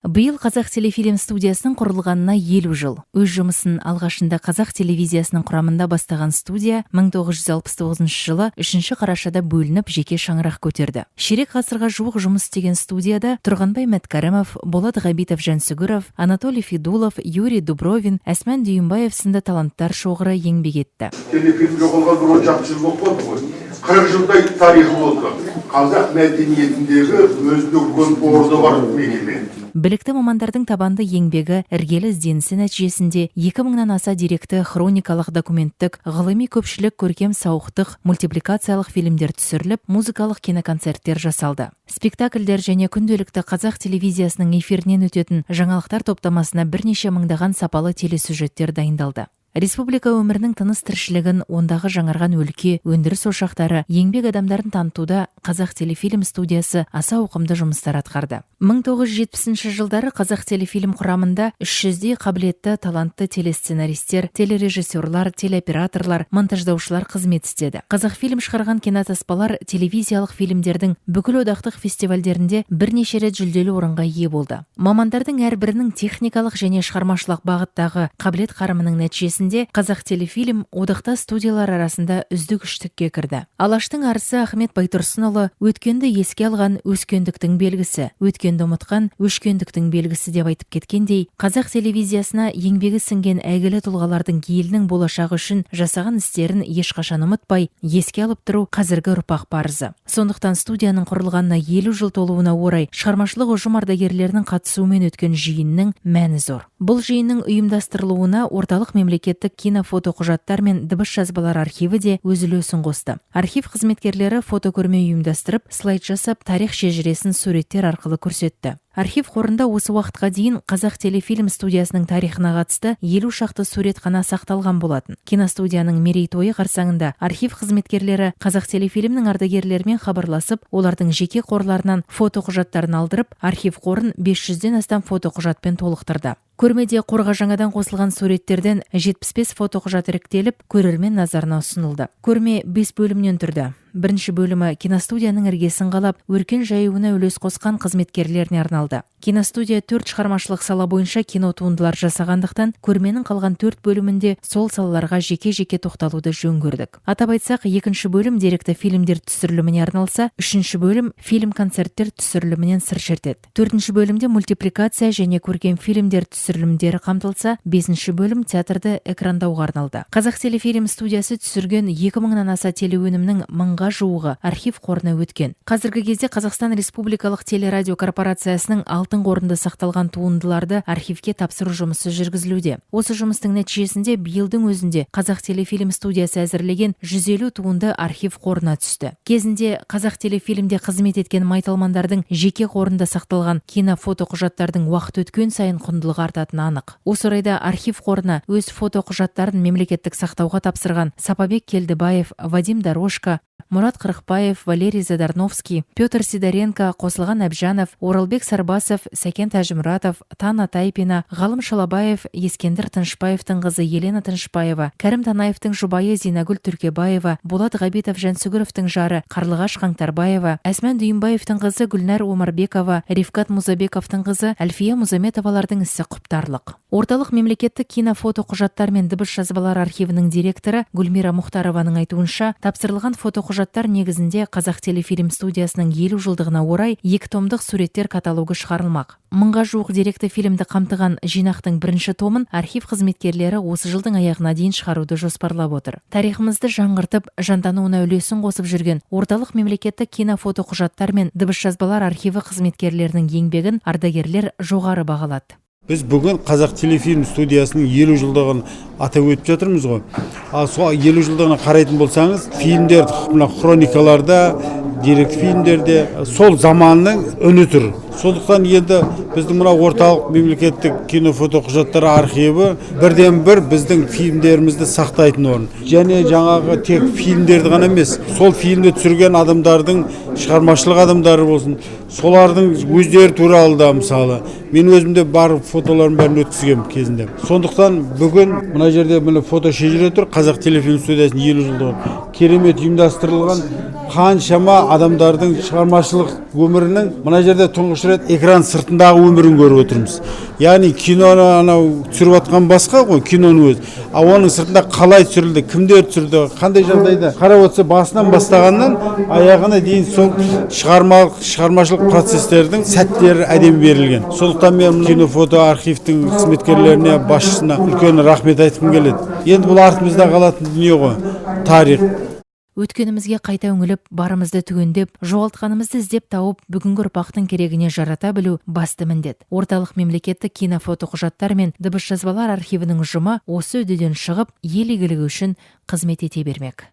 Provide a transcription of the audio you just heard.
Биыл Қазақ телефильм студиясының құрылғанына 50 жыл. Өз жұмысын алғашында Қазақ телевизиясының құрамында бастаған студия 1969 жылы 3 қарашада бөлініп жеке шаңырақ көтерді. Ширек ғасырға жуық жұмыс істеген студияда Тұрғанбай Мәткәрімов, Болат Ғабитов Жансүгіров, Анатолий Федулов, Юрий Дубровин, Әсман Дүйімбаев сынды таланттар шоғыры еңбек етті. Телефильм жоғалған бір 10 жыл болды ғой. 40 жылдай тарихы болды. Қазақ мәдениетіндегі өзіндік үлкен орны бар мекеме. Білікті мамандардың табанды еңбегі, іргелі ізденісі нәтижесінде 2000-нан аса деректі хроникалық документтік, ғылыми көпшілік көркем сауықтық, мультипликациялық фильмдер түсіріліп, музыкалық киноконцерттер жасалды. Спектакльдер және күнделікті Қазақ телевизиясының эфирінен өтетін жаңалықтар топтамасына бірнеше мыңдаған сапалы телесюжеттер дайындалды. Республика өмірінің тыныс тіршілігін, ондағы жаңарған өлке, өндіріс ошақтары, еңбек адамдарын танытуда Қазақ телефильм студиясы аса ауқымды жұмыстар атқарды. 1970 жылдары Қазақ телефильм құрамында 300-дей қабілетті, талантты телесценаристер, телережиссерлар, телеоператорлар, монтаждаушылар қызмет істеді. Қазақфильм шығарған кинотаспалар телевизиялық фильмдердің бүкіл одақтық фестивальдерінде бірнеше рет жүлделі орынға ие болды. Мамандардың әрбірінің техникалық және шығармашылық бағыттағы қабілет қарымының нәтижесінде Қазақ телефильм одақта студиялар арасында үздік үштікке кірді. Алаштың арысы Ахмет Байтұрсынұлы өткенді еске алған өскендіктің белгісі, өткенді ұмытқан өшкендіктің белгісі деп айтып кеткендей, Қазақ телевизиясына еңбегі сіңген әйгілі тұлғалардың елінің болашағы үшін жасаған істерін ешқашан ұмытпай, еске алып тұру қазіргі ұрпақ парызы. Сондықтан студияның құрылғанына 50 жыл толуына орай шығармашылық ұжым ардагерлерінің қатысуымен өткен жиынның мәні зор. Бұл жиынның ұйымдастырылуына орталық мемлекеттік кинофотоқұжаттар мен дыбыс жазбалар архиві де өз үлесін қосты. Архив қызметкерлері фотокөрме ұйымдастырып, слайд жасап, тарих шежіресін суреттер арқылы көрсетті. Архив қорында осы уақытқа дейін Қазақ телефильм студиясының тарихына қатысты 50 шақты сурет қана сақталған болатын. Киностудияның мерейтойы қарсаңында архив қызметкерлері Қазақ телефильмнің ардагерлерімен хабарласып, олардың жеке қорларынан фотоқұжаттарын алдырып, архив қорын 500-ден астам фотоқұжатпен толықтырды. Көрмеде қорға жаңадан қосылған суреттерден 75 фотоқұжат іріктеліп, көрермен назарына ұсынылды. Көрме 5 бөлімнен тұрды. Бірінші бөлімі киностудияның іргесін қалап, өркен жаюына үлес қосқан қызметкерлеріне арналды. Киностудия 4 шығармашылық сала бойынша кино туындылар жасағандықтан, көрменің қалған 4 бөлімінде сол салаларға жеке-жеке тоқталуды жөн көрдік. Атап айтсақ, 2-ші бөлім деректі фильмдер түсіріліміне арналса, 3-ші бөлім фильм-концерттер түсірілімінен сыр шертеді. 4-ші бөлімде мультипликация және көркем фильмдер түсірілімдері қамтылса, 5-ші бөлім театрды экрандауға арналды. Қазақ телефильм студиясы түсірген 2000-нан аса телеөнімнің 1000-ға жуығы архив қорына өткен. Қазіргі кезде Қазақстан Республикалық телерадио корпорациясының алтын қорында сақталған туындыларды архивке тапсыру жұмысы жүргізілуде. Осы жұмыстың нәтижесінде биылдың өзінде Қазақ телефильм студиясы әзірлеген 150 туынды архив қорына түсті. Кезінде Қазақ телефильмде қызмет еткен майталмандардың жеке қорында сақталған кинофотоқұжаттардың уақыт өткен сайын құндылығы артатыны анық. Осы орайда архив қорына өз фотоқұжаттарын мемлекеттік сақтауға тапсырған Сапабек Келдібаев, Вадим Дорожко, Мұрат Қырықбаев, Валерий Задарновский, Петр Сидоренко, Қосылған Әбжанов, Оралбек Сарбасов, Сәкен Тәжімұратов, Тана Тайпина, Ғалым Шалабаев, Ескендір Тынышбаевтың қызы Елена Тынышбаева, Кәрім Танаевтың жұбайы Зинагүл Түркебаева, Болат Ғабитов Жансүгіровтің жары Қарлығаш Қаңтарбаева, Әсман Дүйімбаевтың қызы Гүлнәр Омарбекова, Рифкат Музабековтың қызы Әлфия Музаметовалардың ісі құптарлық. Орталық мемлекеттік кинофото құжаттар мен дыбыс жазбалар архивінің директоры Гүлмира Мұхтарованың айтуынша, тапсырылған фотоқұжаттар негізінде Қазақ телефильм студиясының 50 жылдығына орай 2 томдық суреттер каталогы шығарылмақ. 1000-ға жуық деректі фильмді қамтыған жинақтың бірінші томын архив қызметкерлері осы жылдың аяғына дейін шығаруды жоспарлап отыр. Тарихымызды жаңғыртып, жандануына үлесін қосып жүрген орталық мемлекеттік кинофотоқұжаттар мен дыбыс жазбалар архиві қызметкерлерінің еңбегін ардагерлер жоғары бағалады. Біз бүгін Қазақ телефильм студиясының 50 жылдығын атап өтіп жатырмыз ғой. Ал сол 50 жылдығына қарайтын болсаңыз, фильмдер, хроникаларда, деректі фильмдерде сол заманның үні тұр. Сондықтан енді біздің мына орталық мемлекеттік кинофотоқұжаттар архиві бірден бір біздің фильмдерімізді сақтайтын орын. Және жаңағы тек фильмдерді ғана емес, сол фильмді түсірген адамдардың шығармашылық адамдары болсын, солардың өздері туралы да мысалы мен өзімде бар фотоларын бәрін өткізгем кезінде. Сондықтан бүгін мына мына жерде міне фото шежіре тұр. Қазақ телефильм студиясының 50 жылдығы керемет ұйымдастырылған, қаншама адамдардың шығармашылық өмірінің мына жерде тұңғыш рет экран сыртындағы өмірін көріп отырмыз. Яғни киноны анау түсіріп жатқан басқа ғой, киноның өзі. А оның сыртында қалай түсірілді, кімдер түсірді, қандай жағдайда қарап отырса, басынан бастағаннан аяғына дейін сол шығармашылық процестердің сәттері әдемі берілген. Сондықтан мен кинофото архивтің қызметкерлеріне, басшысына үлкен рахмет айтқым келеді. Енді бұл артымызда қалатын дүние ғой, тарих. Өткенімізге қайта үңіліп, барымызды түгендеп, жоғалтқанымызды іздеп тауып, бүгінгі ұрпақтың керегіне жарата білу басты міндет. Орталық мемлекеттік кинофото құжаттар мен дыбыс жазбалар архивінің ұжымы осы үдеден шығып, ел игілігі үшін қызмет ете бермек.